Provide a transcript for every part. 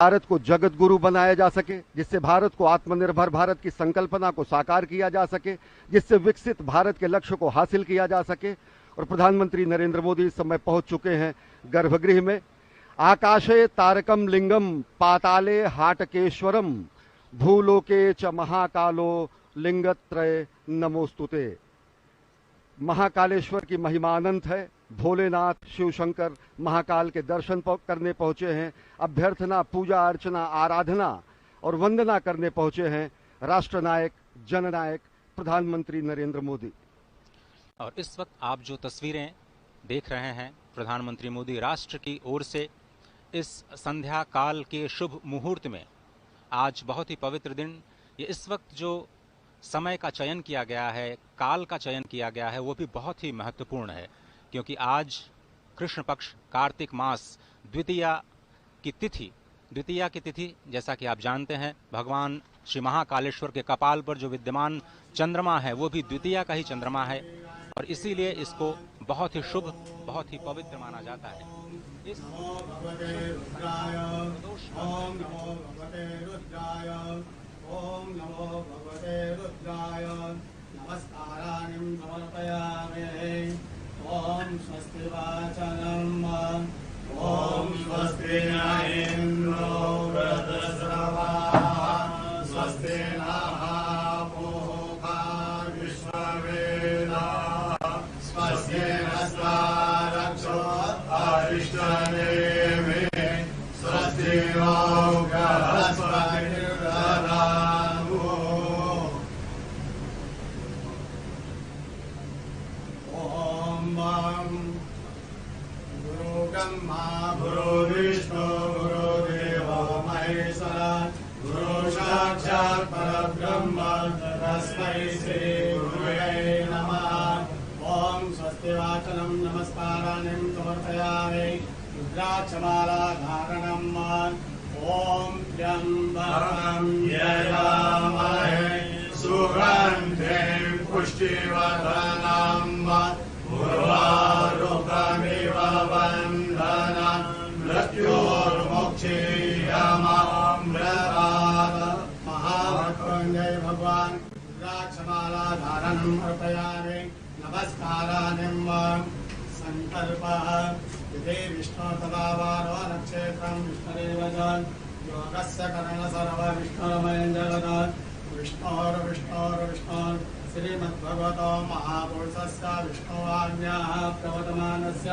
भारत को जगत गुरु बनाया जा सके, जिससे भारत को आत्मनिर्भर भारत की संकल्पना को साकार किया जा सके, जिससे विकसित भारत के लक्ष्य को हासिल किया जा सके। और प्रधानमंत्री नरेंद्र मोदी इस समय पहुंच चुके हैं गर्भगृह में। आकाशे तारकम लिंगम पाताले हाटकेश्वरम भूलोके च महाकालो लिंगत्रय नमोस्तुते। महाकालेश्वर की महिमा अनंत है। भोलेनाथ शिव शंकर महाकाल के दर्शन करने पहुंचे हैं। अभ्यर्थना, पूजा अर्चना, आराधना और वंदना करने पहुंचे हैं राष्ट्रनायक, जननायक प्रधानमंत्री नरेंद्र मोदी। और इस वक्त आप जो तस्वीरें देख रहे हैं, प्रधानमंत्री मोदी राष्ट्र की ओर से इस संध्या काल के शुभ मुहूर्त में, आज बहुत ही पवित्र दिन, ये इस वक्त जो समय का चयन किया गया है, काल का चयन किया गया है, वो भी बहुत ही महत्वपूर्ण है, क्योंकि आज कृष्ण पक्ष कार्तिक मास द्वितीया की तिथि, जैसा कि आप जानते हैं, भगवान श्री महाकालेश्वर के कपाल पर जो विद्यमान चंद्रमा है वो भी द्वितीया का ही चंद्रमा है, और इसीलिए इसको बहुत ही शुभ, बहुत ही पवित्र माना जाता है। इस ओम नमो भगवते रुद्राय नमस्काराणि समर्पयामि। ओम स्वस्ति वाचनम ओम स्वस्ति न इंद्रो वृद्धश्रवाः स्वस्ति नः पूषा विश्ववेदाः स्वस्ति नस्तारक्षो अरिष्टनेमिः स्वस्ति नो बृहस्पतिर्दधातु। ब्रह्मा गुरु विष्णु गुरु देवो महेश्वरा गुरु साक्षात् परब्रह्म तस्मै श्री गुरवे नमः। ओम स्वस्ति वाचनम नमस्काराणि समर्पयामि। रुद्राक्षमाला धारणम् ओम त्र्यंबकं यजामहे सुगन्धिं पुष्टिवर्धनम् उर्वारुकमिव बन्धनं मृत्योर्मुक्षीयमामृतात्। महामृत्युंजय भगवान रुद्राक्षमाला धारणम् अर्पयामि। नमस्काराणि संकल्पः विधि विष्णु तदावारो नक्षत्रं विष्णुरेव योगस्य करण सर्व विष्णुरमयं जगत् विष्णोर्विष्णोर्विष्णोर् श्रीमद्भगवतो महापुरुषस्य विष्णुवाज्ञाः प्रवर्तमानस्य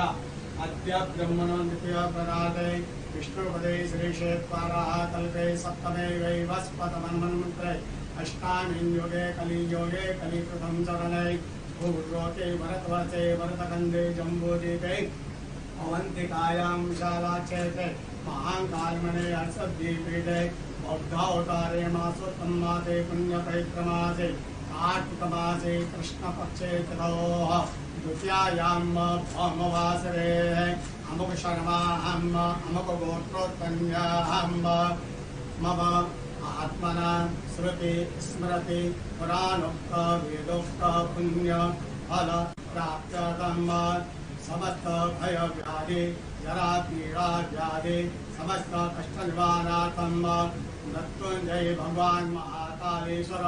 अद्य ब्रह्मणो द्वितीयपरार्धे विष्णुपदे श्रीक्षेत्राः कल्पे सप्तमे वैवस्वतमन्वन्मन्त्रे अष्टामीं योगे कलियोगे कलिकृतं चरणे भूर्लोके भरतवर्षे भरतखण्डे जम्बूद्वीपे अवन्तिकायां विशालाक्षेत्रे महाकालमणे हर्षद्वीपीठे बौद्धावतारे मासोत्तम मासे पुण्यपैत्रमासे कार्तिकमासे कृष्णपक्षे चतुर्थ द्वितीयायां भौमवासरे अमुकशर्माहम् अमुकगोत्रोत्पन्नाहम् मम आत्मना श्रुति स्मृति पुराणोक्त वेदोक्त पुण्य फल प्राप्त्यर्थं समस्त भय व्याधि जरा पीड़ा व्याधि समस्त कष्ट निवारणार्थं मृत्युंजय भगवान महाकालेश्वर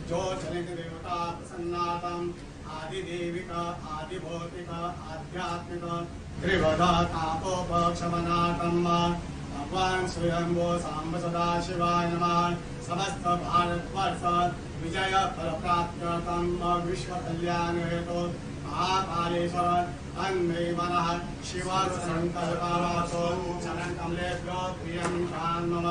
जो चलित देवता प्रसन्नातम आदिदेविक आदिभौतिक आध्यात्मिक त्रिवध तापोपशमनार्थं भगवान स्वयंभो सांब सदाशिवाय नमः। समस्त भारतवर्ष विजय फल प्राप्त्यर्थं विश्व कल्याण हेतु महाकालेश्वर तन्मे मनः शिव संकल्पवासो चरण कमलेभ्यो प्रियं शान्मम।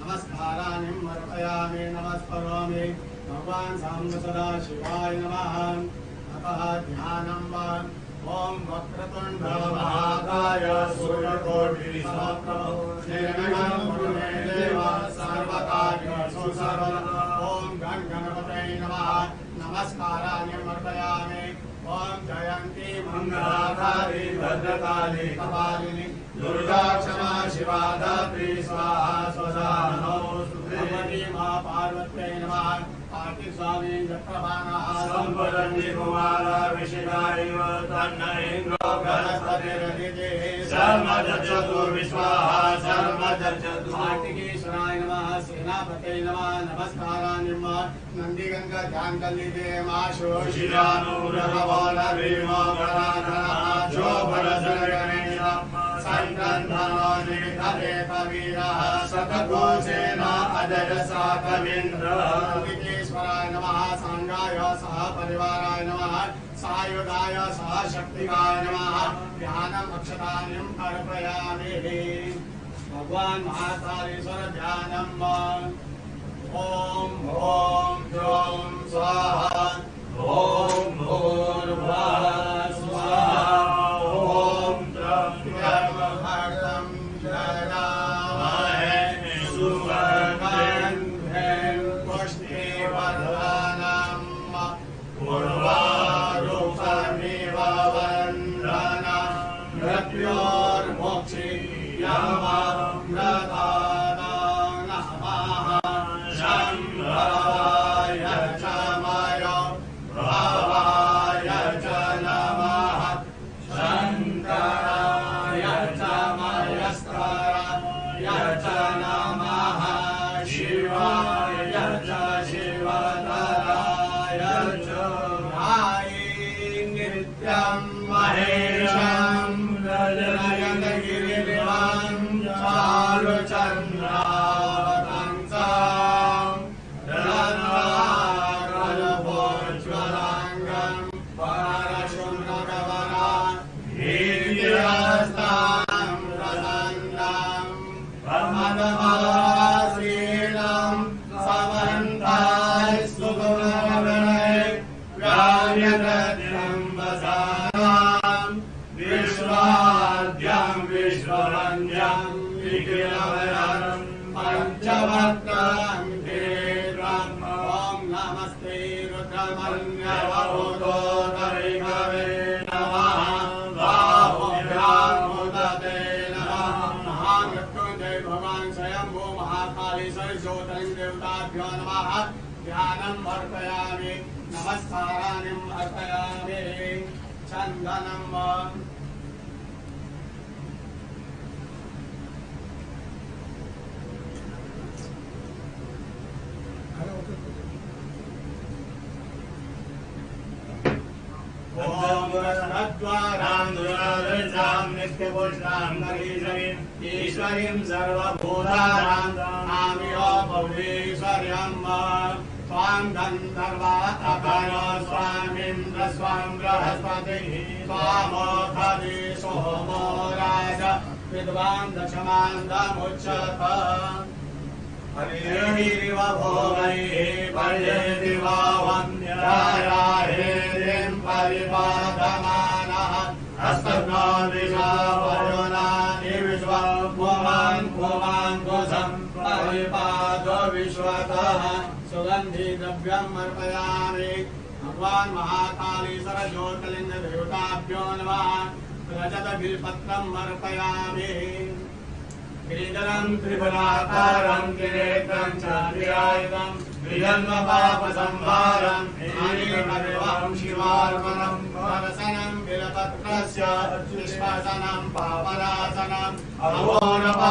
नमस्काराणि अर्पयामि नमस्करोमि भगवान सांब सदाशिवाय नमः। अतः ध्यानं ओम वक्रतुंड महाकाय सूर्यकोटि समप्रभ निर्विघ्नं कुरु मे देव सर्वकार्येषु सर्वदा। ओम गणपतये नमः। नमस्काराणि अर्पयामि। ओम जयंती मंगलाकारि भद्रकाली कपालिनी दुर्गा क्षमा शिवा धात्री स्वाहा स्वधा नमोस्तुते। भगवती मां पार्वत्यै नमः। स्वामी जप्रभानः सम्पदन्ति कुमारा विशिखारिव तन्न इन्द्रो बृहस्पतिरदिते सर्वदर्शतु विश्वाः सर्वदर्शतु कार्तिकेश्वराय नमः सेनापते नमः नमस्काराणि नमः नन्दिगंगा ध्यान कलिते माशो शिरानुग्रहवानभीमो गणाधनः चोपरसरगणेश सङ्कन्धनानिधरे कवीरः शतकोशेन अजयसा कवीन्द्रः कार्तिकेश्वराय नमः सांगाय सह परिवाराय नमः सायुधाय सह शक्तिकाय नमः ध्यानम् अक्षतानिं अर्पयामि भगवान् महाकालेश्वर ध्यानम् ओम ओम द्रौं स्वाहा ओम भूर्भुवः स्वाहा ओम द्रव्यमहर्षं जगामहे सुवर्णं पुष्टिवर्धनं पूर्वारूपमिव वन्दनं मृत्योर्मोक्षीयममृतानां नमः शम्भवाय च मयो भवाय च नमः शङ्कराय च मयस्कराय च नमः शिवाय च शिवतराय च नित्यं महेशं रजनगिरिवं चारुचन्द्रावतं रत्नाकरपोज्ज्वलाङ्गं परशुभगवनं वीर्यहस्तं प्रसन्नं प्रमदमासीनं समन्तास्तु गुणगणैः व्यायद्रं वसानां विश्वाद्यं विश्ववन्द्यं विघ्नहरं पञ्चवक्त्रं वीरम् ॐ नमस्ते रुद्रमन्यवभूतोदरिकवे नमः बाहुभ्यां मुदते नमः महामृत्युञ्जय भगवान् स्वयंभू महाकालेश्वर ज्योतिर्लिङ्ग देवताभ्यो नमः ध्यानम् अर्पयामि नमस्काराणिम् अर्पयामि चन्दनम् नित्यपुष्टां नरीशरीं ईश्वरीं सर्वभूतानां नामियो भुवनेश्वर्यं स्वां गन्धर्वा अभयो स्वामिन्द्र स्वां बृहस्पतिः स्वामोऽधि सोमो राज विद्वान् दशमान्दमुच्यत हरिरिव भोगैः पर्येति वा वन्द्यायाहेरिं परिपादमानः हस्तघ्नो दिशा वरुणानि विश्वं भुवाङ्कुशं परिपादो विश्वतः सुगन्धि द्रव्यम् अर्पयामि भगवान् महाकालेश्वर ज्योतिर्लिङ्ग देवताभ्यो नमः रजतबिल्पत्रम् अर्पयामि श्रीधरं त्रिपुराकारं त्रिनेत्रं चार्यायुधं त्रिजन्मपापसंहारं अनेकविधं शिवार्पणं वरसनं बिलपत्रस्य विश्वासनं पापनाशनं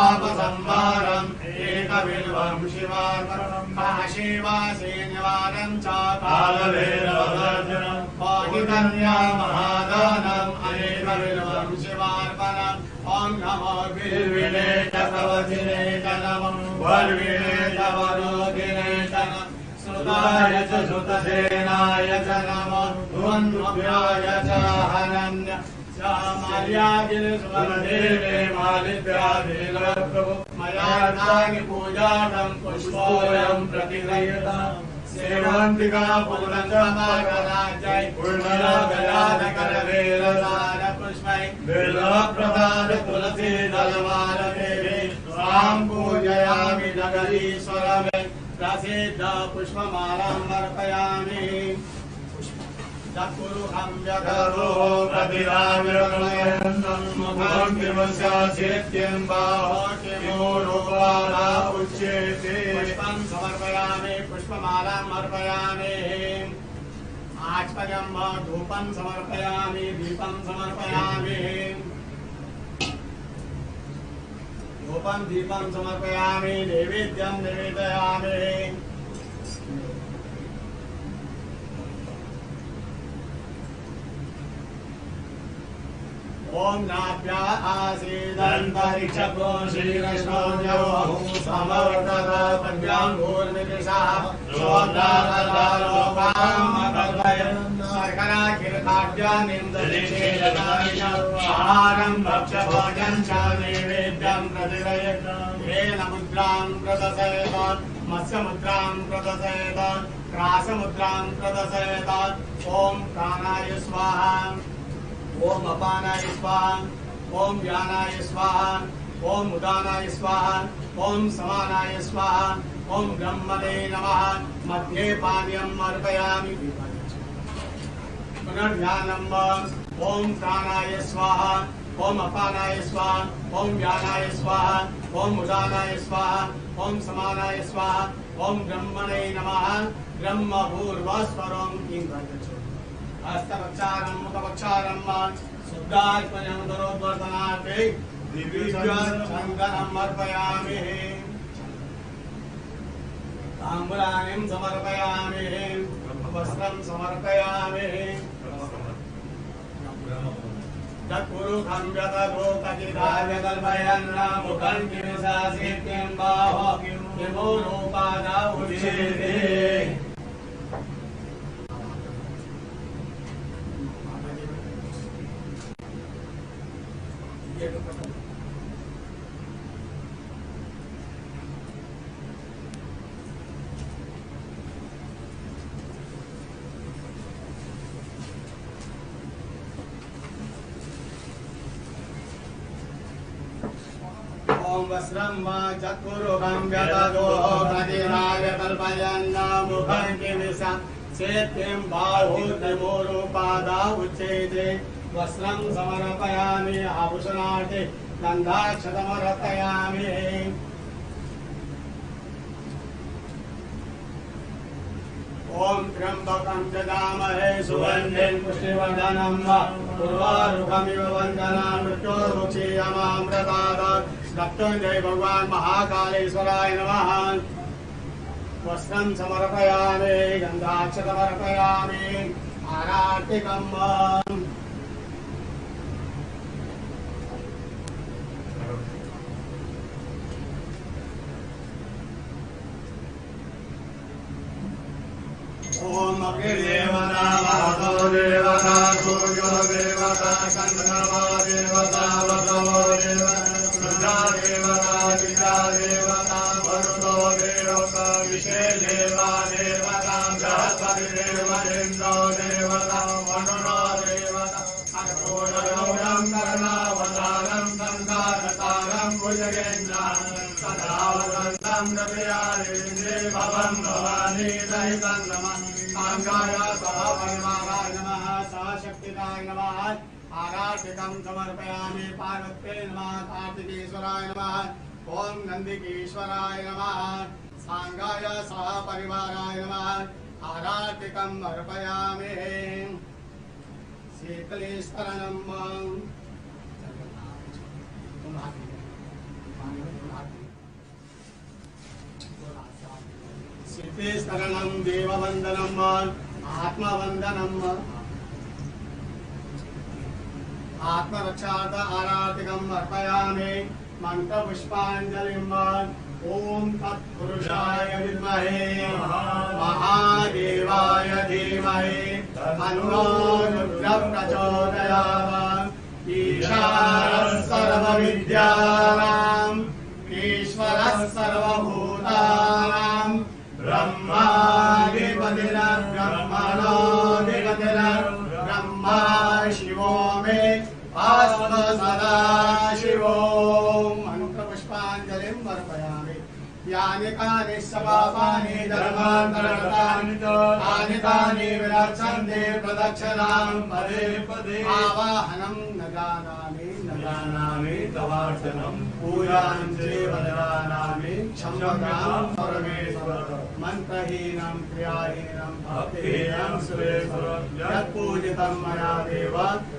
अघोरपापसंहारम् एकबिल्वं शिवार्पणं काशीवासे निवारणं च कालभैरवदर्शनं पाहिकन्या महादानम् अनेकबिल्वं शिवार्पणम् ॐ नमो बिल्विने च कवचिने च नमो वर्विणे च वरोधिने च नमः श्रुताय च श्रुतसेनाय च नमो ध्वन्वभ्याय च हनन्य श्यामर्यागिरिस्वरदेवे मालिद्याभिलप्रभु मया नागि पूजातं पुष्पोऽयं प्रतिगृह्यताम् सेवन्तिका पूर्णचमाकराजय पूर्णगजानकरवेलदान पुष्पै बिल्वप्रदान तुलसी दलमालदेवे स्वां पूजयामि जगदीश्वरमे प्रसिद्ध पुष्पमालाम् अर्पयामि चक्षुरुहं जगरो प्रतिरामिरमयन्तं मुखं किमस्यासेत्यं बाहो किमो रूपाला उच्यते पुष्पं समर्पयामि पुष्पं पुष्पमालाम् अर्पयामि आचमयम् धूपं समर्पयामि दीपं समर्पयामि धूपं दीपं समर्पयामि नैवेद्यं निवेदयामि ओम नाभ्या आसीदन्तरिक्षको श्रीकृष्णो समवर्तत पद्याङ्गूर्मितिषः आहारं भक्ष्यभोजनं च नैवेद्यं प्रतिदयेत् येन मुद्रां प्रदर्शयेत् मत्स्यमुद्रां प्रदर्शयेत् क्रासमुद्रां प्रदर्शयेत् ओम प्राणाय स्वाहा ओम अपानाय स्वाहा ओम व्यानाय स्वाहा ओम उदानाय स्वाहा ओम समानाय स्वाहा ओम ब्रह्मणे नमः मध्ये पानीयम् अर्पयामि पुनर्ध्यानम् ओम प्राणाय स्वाहा ओम अपानाय स्वाहा ओम व्यानाय स्वाहा ओम उदानाय स्वाहा ओम समानाय स्वाहा ओम ब्रह्मणे नमः ब्रह्म भूर्भुवस्वरं किं हस्तपक्षारं मुखपक्षारं शुद्धात्मनं दरोद्वर्धनार्थे दिव्यचन्दनम् अर्पयामि ताम्बूलानि समर्पयामि वस्त्रं समर्पयामि तत्पुरुषं यततो तदिदाय कल्पयन् मुखं किमसासित्यं बाहो किमो रूपादा उच्यते ओम वस्त्रं वा चतुर्भुजं व्यदतो प्रतिदाय कल्पयन् मुखं किमसासित्यं बाहो किमो रूपादा उच्यते वस्त्रं समर्पयामि आभूषणार्थे गन्धाक्षतमर्पयामि ओम त्र्यंबकं यजामहे सुगन्धिं पुष्टिवर्धनं उर्वारुकमिव वन्दनान् मृत्योर्मुक्षीयमामृतात् मृत्युञ्जय भगवान् महाकालेश्वराय नमः वस्त्रं समर्पयामि गन्धाक्षतमर्पयामि आरार्तिकम् ओम अग्निदेवता वातो देवता सूर्यो देवता चन्द्रमा देवता वसवो देवता रुद्रा देवता दिशा देवता वरुणो देवता विषे देवा देवता बृहस्पति देव इन्द्रो देवता वरुणो देवता अग्निहोत्रं कर्णावतारं संसारतारं भुजगेन्द्रं सदा वदन्तं रवियारेन्द्रे भवं भवानी सहितं नमः सांगाय सहपरिवाराय नमः सहशक्तिकाय नमः आराधिकं समर्पयामि पार्वत्यै नमः कार्तिकेश्वराय नमः ओम नंदिकेश्वराय नमः सांगाय सहपरिवाराय नमः आराधिकं अर्पयामि शीतलेश्वरनम् शीतेश्वरनं देववन्दनम् आत्मवन्दनम् आत्मरक्षार्थ आराधिकम् अर्पयामि मन्त्रपुष्पाञ्जलिम् ओम तत्पुरुषाय विद्महे महादेवाय धीमहि तन्नो रुद्रः प्रचोदयात् ईशानः सर्वविद्यानाम् ईश्वरः सर्वभूतानां ब्रह्मा शिवो मे आस्म सदा शिवो मंत्रपुष्पाञ्जलिं अर्पयामि यानि कानि पापानि धर्मान्तरकृतानि तानि तानि विरक्षन्ते प्रदक्षिणां पदे पदे आवाहनं न जानामि न जानामि तवार्चनम् पूजां चैव जानामि क्षम्यतां परमेश्वर मन्त्रहीनं क्रियाहीनं भक्तिहीनं सुरेश्वर यत्पूजितं मया देव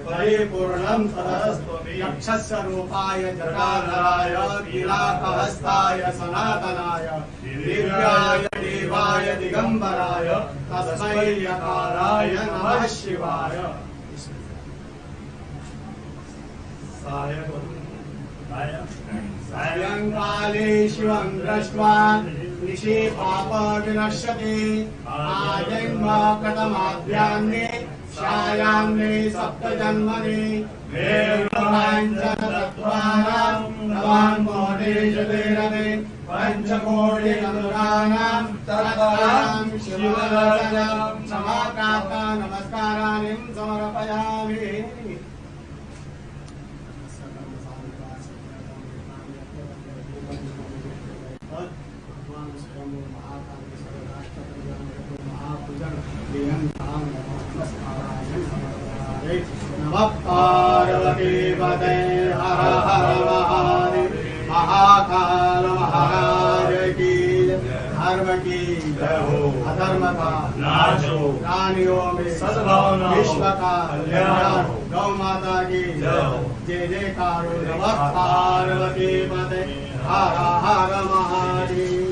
परिपूर्णं तदस्तु यक्षस्य रूपाय जटाधराय नीलाकहस्ताय सनातनाय दिव्याय देवाय दिगंबराय तस्मै यकाराय नमः शिवाय। सायंकाले शिवं दृष्ट्वा निशि पाप विनश्यति आजन्म प्रथमाध्यान्ने छायान्ने सप्तजन्मनि वेदाञ्जनतत्त्वानां नवान् मोदेशतेरवे पंचकोटिनन्दनानां तत्त्वानां शिवदर्शनं समाकाता नमस्काराणि समर्पयामि। नमः पार्वती पते हर हर महादेव महाकाल महाराज की धर्म की जय हो अधर्म का नाश हो प्राणियों में सद्भावना विश्व का कल्याण हो गौ माता की जय हो जय जयकार हो। नमः पार्वती पते हर हर महादेव।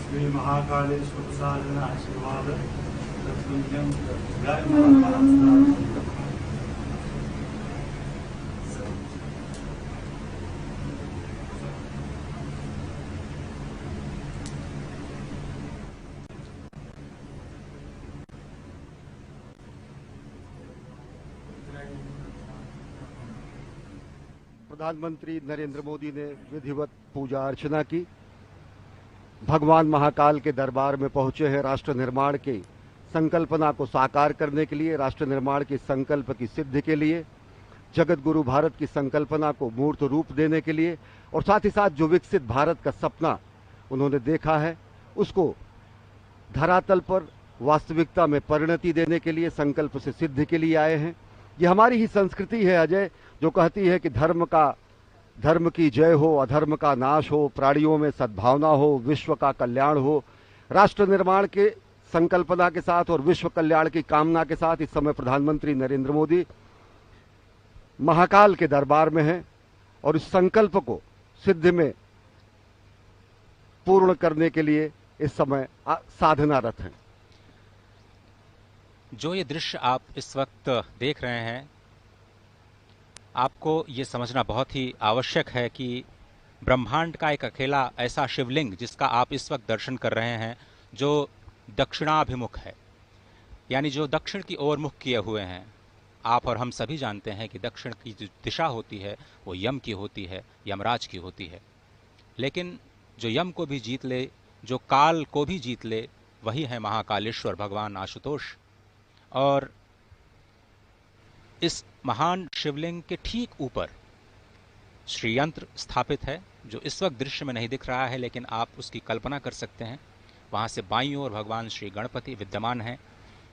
श्री महाकालेश्वर साधन आशीर्वाद जय महाकाल। प्रधानमंत्री नरेंद्र मोदी ने विधिवत पूजा अर्चना की। भगवान महाकाल के दरबार में पहुंचे हैं राष्ट्र निर्माण की संकल्पना को साकार करने के लिए, राष्ट्र निर्माण के संकल्प की सिद्धि के लिए, जगत गुरु भारत की संकल्पना को मूर्त रूप देने के लिए और साथ ही साथ जो विकसित भारत का सपना उन्होंने देखा है उसको धरातल पर वास्तविकता में परिणति देने के लिए, संकल्प से सिद्धि के लिए आए हैं। ये हमारी ही संस्कृति है अजय, जो कहती है कि धर्म की जय हो, अधर्म का नाश हो, प्राणियों में सद्भावना हो, विश्व का कल्याण हो। राष्ट्र निर्माण के संकल्पना के साथ और विश्व कल्याण की कामना के साथ इस समय प्रधानमंत्री नरेंद्र मोदी महाकाल के दरबार में हैं और इस संकल्प को सिद्धि में पूर्ण करने के लिए इस समय साधनारत हैं। जो ये दृश्य आप इस वक्त देख रहे हैं, आपको ये समझना बहुत ही आवश्यक है कि ब्रह्मांड का एक अकेला ऐसा शिवलिंग जिसका आप इस वक्त दर्शन कर रहे हैं, जो दक्षिणाभिमुख है, यानी जो दक्षिण की ओर मुख किए हुए हैं। आप और हम सभी जानते हैं कि दक्षिण की जो दिशा होती है वो यम की होती है, यमराज की होती है। लेकिन जो यम को भी जीत ले, जो काल को भी जीत ले, वही है महाकालेश्वर भगवान आशुतोष। और इस महान शिवलिंग के ठीक ऊपर श्रीयंत्र स्थापित है, जो इस वक्त दृश्य में नहीं दिख रहा है, लेकिन आप उसकी कल्पना कर सकते हैं। वहां से बाईं ओर भगवान श्री गणपति विद्यमान हैं,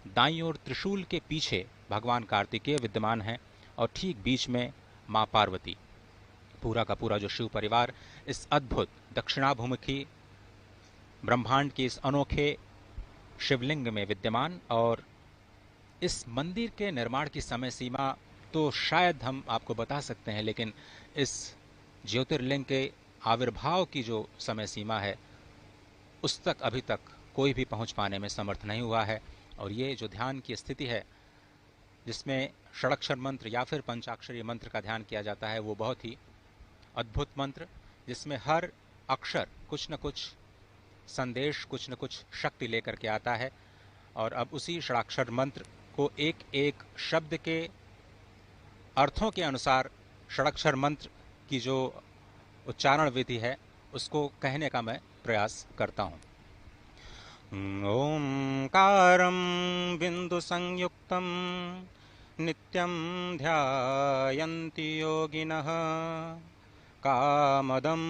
दाईं ओर त्रिशूल के पीछे भगवान कार्तिकेय विद्यमान हैं और ठीक बीच में मां पार्वती। पूरा का पूरा जो शिव परिवार इस अद्भुत दक्षिणाभिमुखी ब्रह्मांड के इस अनोखे शिवलिंग में विद्यमान। और इस मंदिर के निर्माण की समय सीमा तो शायद हम आपको बता सकते हैं, लेकिन इस ज्योतिर्लिंग के आविर्भाव की जो समय सीमा है उस तक अभी तक कोई भी पहुंच पाने में समर्थ नहीं हुआ है। और ये जो ध्यान की स्थिति है जिसमें षडाक्षर मंत्र या फिर पंचाक्षरी मंत्र का ध्यान किया जाता है, वो बहुत ही अद्भुत मंत्र, जिसमें हर अक्षर कुछ न कुछ संदेश, कुछ न कुछ शक्ति लेकर के आता है। और अब उसी षडाक्षर मंत्र को एक एक शब्द के अर्थों के अनुसार षडाक्षर मंत्र की जो उच्चारण विधि है उसको कहने का मैं प्रयास करता हूँ। ओंकारं बिंदु संयुक्तं नित्यं ध्यायन्ति योगिनः कामदं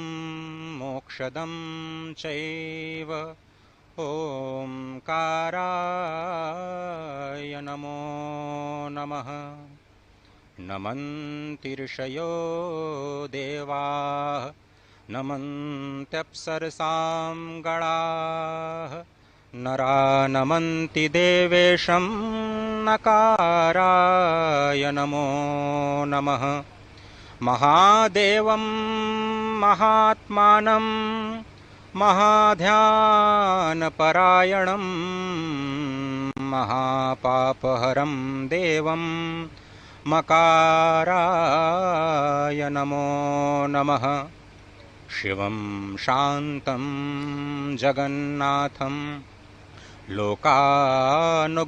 मोक्षदं चैव ओंकाराय नमो नमः। नमन्ति ऋषयो देवाः नमन्त्यप्सरसां गणाः नरा नमन्ति देवेशं नकाराय नमो नमः। महादेवं महात्मानं महाध्यानपरायणं महापापहरं देवं मकाराय नमो नमः। शिवं शान्तं जगन्नाथं लोकानुग्रहकारकं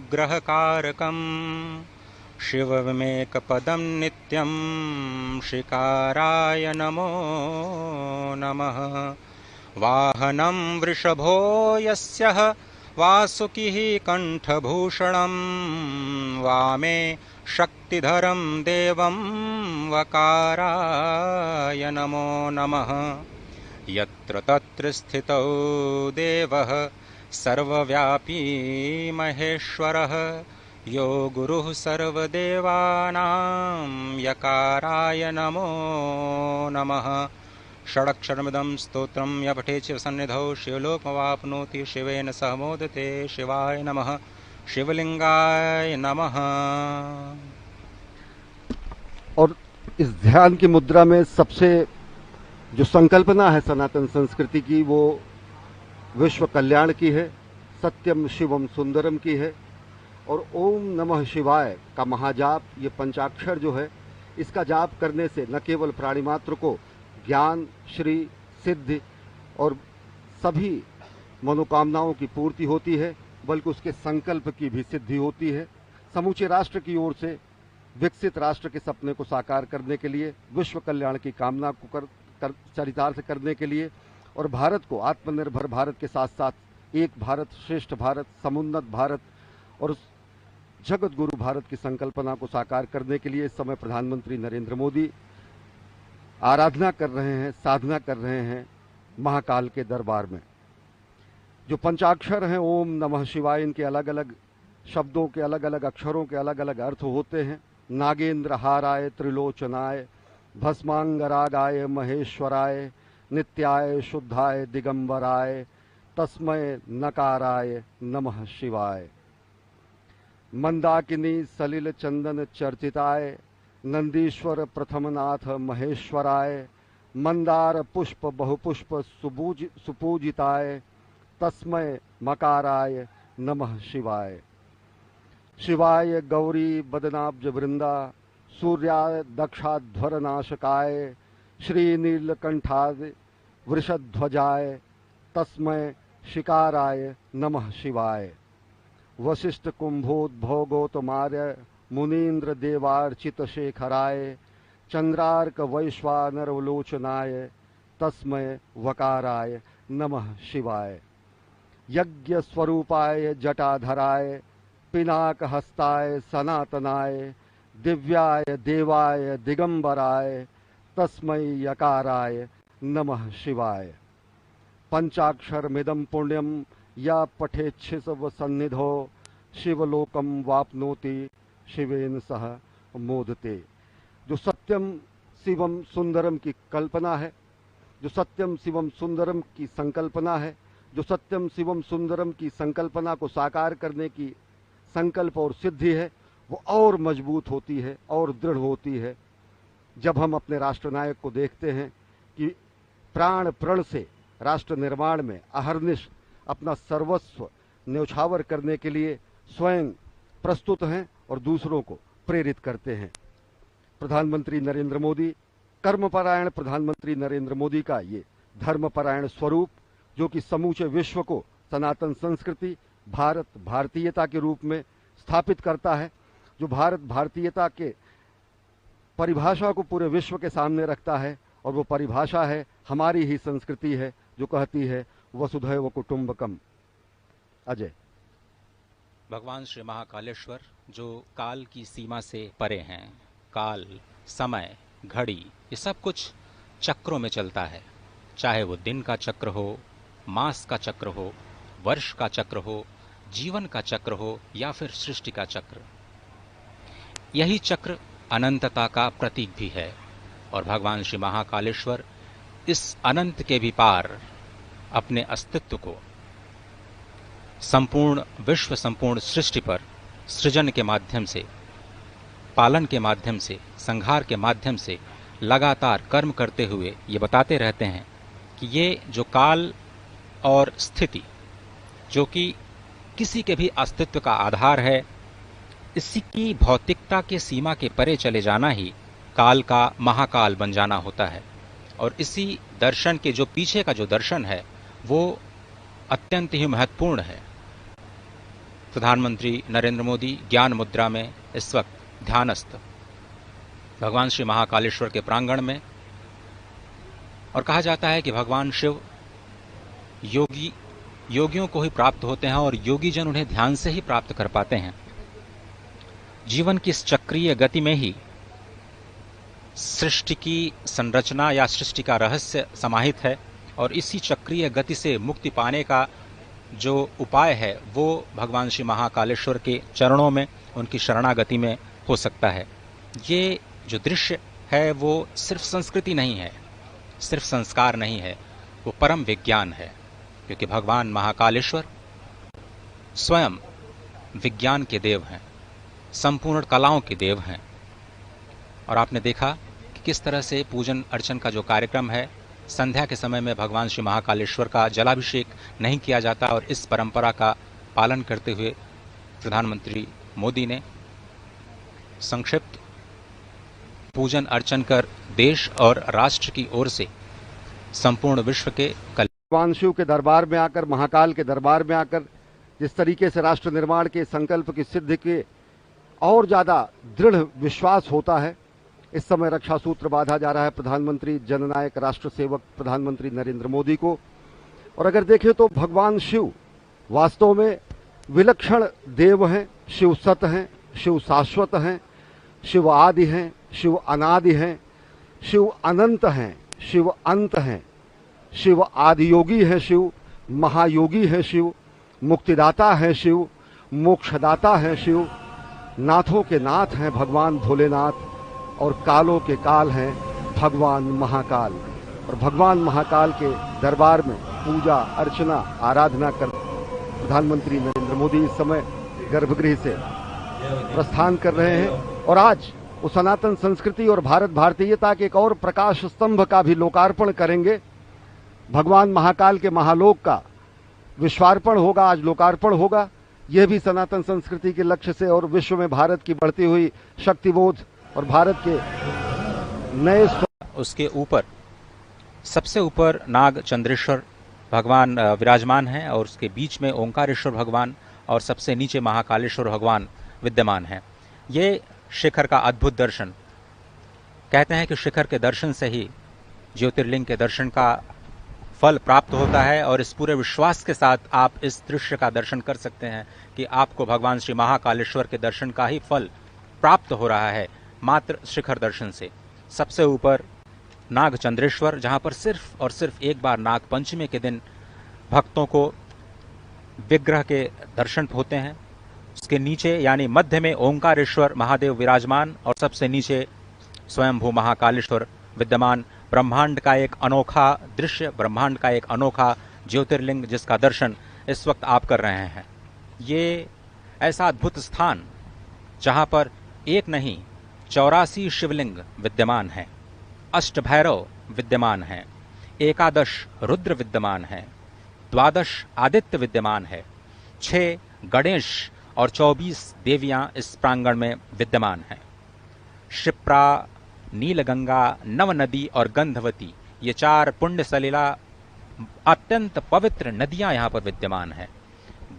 शिवमेकपदं नित्यं शिकाराय नमो नमः। वाहनं वृषभो यस्यः वासुकिः कण्ठभूषणं वामे शक्तिधरं देवं वकाराय नमो नमः। यत्र तत्र स्थितो देवः सर्वव्यापी महेश्वरः यो गुरुः सर्वदेवानां यकाराय नमो नमः। षडक्षरमिदं स्तोत्रं य पठेत् शिवसन्निधौ शिवलोकमवाप्नोति शिवेन सह मोदते। शिवाय नमः। शिवलिंगाय नमः। और इस ध्यान की मुद्रा में सबसे जो संकल्पना है सनातन संस्कृति की वो विश्व कल्याण की है, सत्यम शिवम सुंदरम की है। और ओम नमः शिवाय का महाजाप, ये पंचाक्षर जो है, इसका जाप करने से न केवल प्राणी मात्र को ज्ञान, श्री, सिद्धि और सभी मनोकामनाओं की पूर्ति होती है, बल्कि उसके संकल्प की भी सिद्धि होती है। समूचे राष्ट्र की ओर से विकसित राष्ट्र के सपने को साकार करने के लिए, विश्व कल्याण की कामना को चरितार्थ करने के लिए और भारत को आत्मनिर्भर भारत के साथ साथ एक भारत श्रेष्ठ भारत, समुन्नत भारत और जगत गुरु भारत की संकल्पना को साकार करने के लिए इस समय प्रधानमंत्री नरेंद्र मोदी आराधना कर रहे हैं, साधना कर रहे हैं महाकाल के दरबार में। जो पंचाक्षर हैं ओम नमः शिवाय, इनके अलग अलग शब्दों के अलग अलग अक्षरों के अलग अलग अर्थ होते हैं। नागेंद्र हाराय त्रिलोचनाय भस्मांगरागाय महेश्वराय नित्याय शुद्धाय दिगंबराय तस्मय नकाराय नमः शिवाय। मंदाकिनी सलिल चंदन चर्चिताय नंदीश्वर प्रथमनाथ महेश्वराय मंदार पुष्प बहुपुष्प सुपूजिताय तस्मय मकाराय नमः शिवाय। शिवाय गौरी बदनाब्ज वृंदा सूर्याय दक्षाध्वर नाशकाय श्रीनीलकंठाय वृषध्वजाय तस्मय शिकाराय नमः शिवाय। वशिष्ठ कुंभोद्भोगोतमार्य मुनीन्द्र देवार्चित शेखराय चंद्रार्क वैश्वानरवलोचनाय तस्मय वकाराय नमः शिवाय। यज्ञ स्वरूपाय जटाधराय पिनाक हस्ताय सनातनाय दिव्याय देवाय दिगंबराय तस्मै यकाराय नमः शिवाय। पंचाक्षरमिदं पुण्यं या पठेच्छिव सन्निधो शिवलोकम वाप्नोति शिवेन सह मोदते। जो सत्यम शिवम सुंदरम की कल्पना है, जो सत्यम शिवम सुंदरम की संकल्पना है, जो सत्यम शिवम सुंदरम की संकल्पना को साकार करने की संकल्प और सिद्धि है, वो और मजबूत होती है और दृढ़ होती है जब हम अपने राष्ट्रनायक को देखते हैं कि प्राण प्रण से राष्ट्र निर्माण में अहर्निश अपना सर्वस्व न्यौछावर करने के लिए स्वयं प्रस्तुत हैं और दूसरों को प्रेरित करते हैं। प्रधानमंत्री नरेंद्र मोदी, कर्मपरायण प्रधानमंत्री नरेंद्र मोदी का ये धर्मपरायण स्वरूप, जो कि समूचे विश्व को सनातन संस्कृति, भारत भारतीयता के रूप में स्थापित करता है, जो भारत भारतीयता के परिभाषा को पूरे विश्व के सामने रखता है। और वो परिभाषा है, हमारी ही संस्कृति है, जो कहती है वसुधैव कुटुंबकम। अजय। भगवान श्री महाकालेश्वर जो काल की सीमा से परे हैं, काल, समय, घड़ी, ये सब कुछ चक्रों में चलता है। चाहे वो दिन का चक्र हो, मास का चक्र हो, वर्ष का चक्र हो, जीवन का चक्र हो या फिर सृष्टि का चक्र। यही चक्र अनंतता का प्रतीक भी है और भगवान श्री महाकालेश्वर इस अनंत के भी पार अपने अस्तित्व को संपूर्ण विश्व, संपूर्ण सृष्टि पर सृजन के माध्यम से, पालन के माध्यम से, संहार के माध्यम से लगातार कर्म करते हुए ये बताते रहते हैं कि ये जो काल और स्थिति, जो कि किसी के भी अस्तित्व का आधार है, इसी की भौतिकता के सीमा के परे चले जाना ही काल का महाकाल बन जाना होता है। और इसी दर्शन के जो पीछे का जो दर्शन है वो अत्यंत ही महत्वपूर्ण है। प्रधानमंत्री नरेंद्र मोदी ज्ञान मुद्रा में इस वक्त ध्यानस्थ भगवान श्री महाकालेश्वर के प्रांगण में, और कहा जाता है कि भगवान शिव योगियों को ही प्राप्त होते हैं और योगी जन उन्हें ध्यान से ही प्राप्त कर पाते हैं। जीवन की इस चक्रीय गति में ही सृष्टि की संरचना या सृष्टि का रहस्य समाहित है और इसी चक्रीय गति से मुक्ति पाने का जो उपाय है वो भगवान श्री महाकालेश्वर के चरणों में, उनकी शरणागति में हो सकता है। ये जो दृश्य है वो सिर्फ संस्कृति नहीं है, सिर्फ संस्कार नहीं है, वो परम विज्ञान है, क्योंकि भगवान महाकालेश्वर स्वयं विज्ञान के देव हैं, संपूर्ण कलाओं के देव हैं। और आपने देखा कि किस तरह से पूजन अर्चन का जो कार्यक्रम है, संध्या के समय में भगवान श्री महाकालेश्वर का जलाभिषेक नहीं किया जाता और इस परंपरा का पालन करते हुए प्रधानमंत्री मोदी ने संक्षिप्त पूजन अर्चन कर देश और राष्ट्र की ओर से संपूर्ण विश्व के भगवान शिव के दरबार में आकर, महाकाल के दरबार में आकर जिस तरीके से राष्ट्र निर्माण के संकल्प की सिद्धि के और ज्यादा दृढ़ विश्वास होता है, इस समय रक्षा सूत्र बांधा जा रहा है प्रधानमंत्री जननायक राष्ट्र सेवक प्रधानमंत्री नरेंद्र मोदी को। और अगर देखें तो भगवान शिव वास्तव में विलक्षण देव हैं, शिव सत हैं, शिव शाश्वत हैं, शिव आदि हैं, शिव अनादि हैं, शिव अनंत हैं, शिव अंत हैं, शिव आदियोगी है, शिव महायोगी है, शिव मुक्तिदाता है, शिव मोक्षदाता है, शिव नाथों के नाथ हैं भगवान भोलेनाथ, और कालों के काल हैं भगवान महाकाल। और भगवान महाकाल के दरबार में पूजा अर्चना आराधना कर प्रधानमंत्री नरेंद्र मोदी इस समय गर्भगृह से प्रस्थान कर रहे हैं। और आज वो सनातन संस्कृति और भारत भारतीयता के एक और प्रकाश स्तंभ का भी लोकार्पण करेंगे। भगवान महाकाल के महालोक का विश्वार्पण होगा, आज लोकार्पण होगा। यह भी सनातन संस्कृति के लक्ष्य से और विश्व में भारत की बढ़ती हुई शक्तिबोध और भारत के नए उसके ऊपर सबसे ऊपर नाग चंद्रेश्वर भगवान विराजमान हैं और उसके बीच में ओंकारेश्वर भगवान और सबसे नीचे महाकालेश्वर भगवान विद्यमान हैं। ये शिखर का अद्भुत दर्शन, कहते हैं कि शिखर के दर्शन से ही ज्योतिर्लिंग के दर्शन का फल प्राप्त होता है। और इस पूरे विश्वास के साथ आप इस दृश्य का दर्शन कर सकते हैं कि आपको भगवान श्री महाकालेश्वर के दर्शन का ही फल प्राप्त हो रहा है मात्र शिखर दर्शन से। सबसे ऊपर नाग चंद्रेश्वर, जहां पर सिर्फ और सिर्फ एक बार नाग पंचमी के दिन भक्तों को विग्रह के दर्शन होते हैं। उसके नीचे यानी मध्य में ओंकारेश्वर महादेव विराजमान और सबसे नीचे स्वयंभू महाकालेश्वर विद्यमान। ब्रह्मांड का एक अनोखा दृश्य, ब्रह्मांड का एक अनोखा ज्योतिर्लिंग जिसका दर्शन इस वक्त आप कर रहे हैं। ये ऐसा अद्भुत स्थान जहां पर एक नहीं 84 शिवलिंग विद्यमान हैं, अष्टभैरव विद्यमान हैं, 11 रुद्र विद्यमान हैं, 12 आदित्य विद्यमान है, 6 गणेश और 24 देवियां इस प्रांगण में विद्यमान हैं। क्षिप्रा, नीलगंगा, नवनदी और गंधवती, ये 4 पुण्य सलिला अत्यंत पवित्र नदियां यहां पर विद्यमान हैं।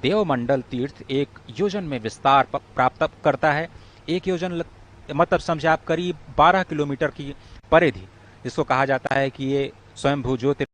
देवमंडल तीर्थ एक योजन में विस्तार प्राप्त करता है। एक योजन मतलब समझे आप करीब 12 किलोमीटर की परिधि, जिसको कहा जाता है कि ये स्वयंभू ज्योतिर्लिंग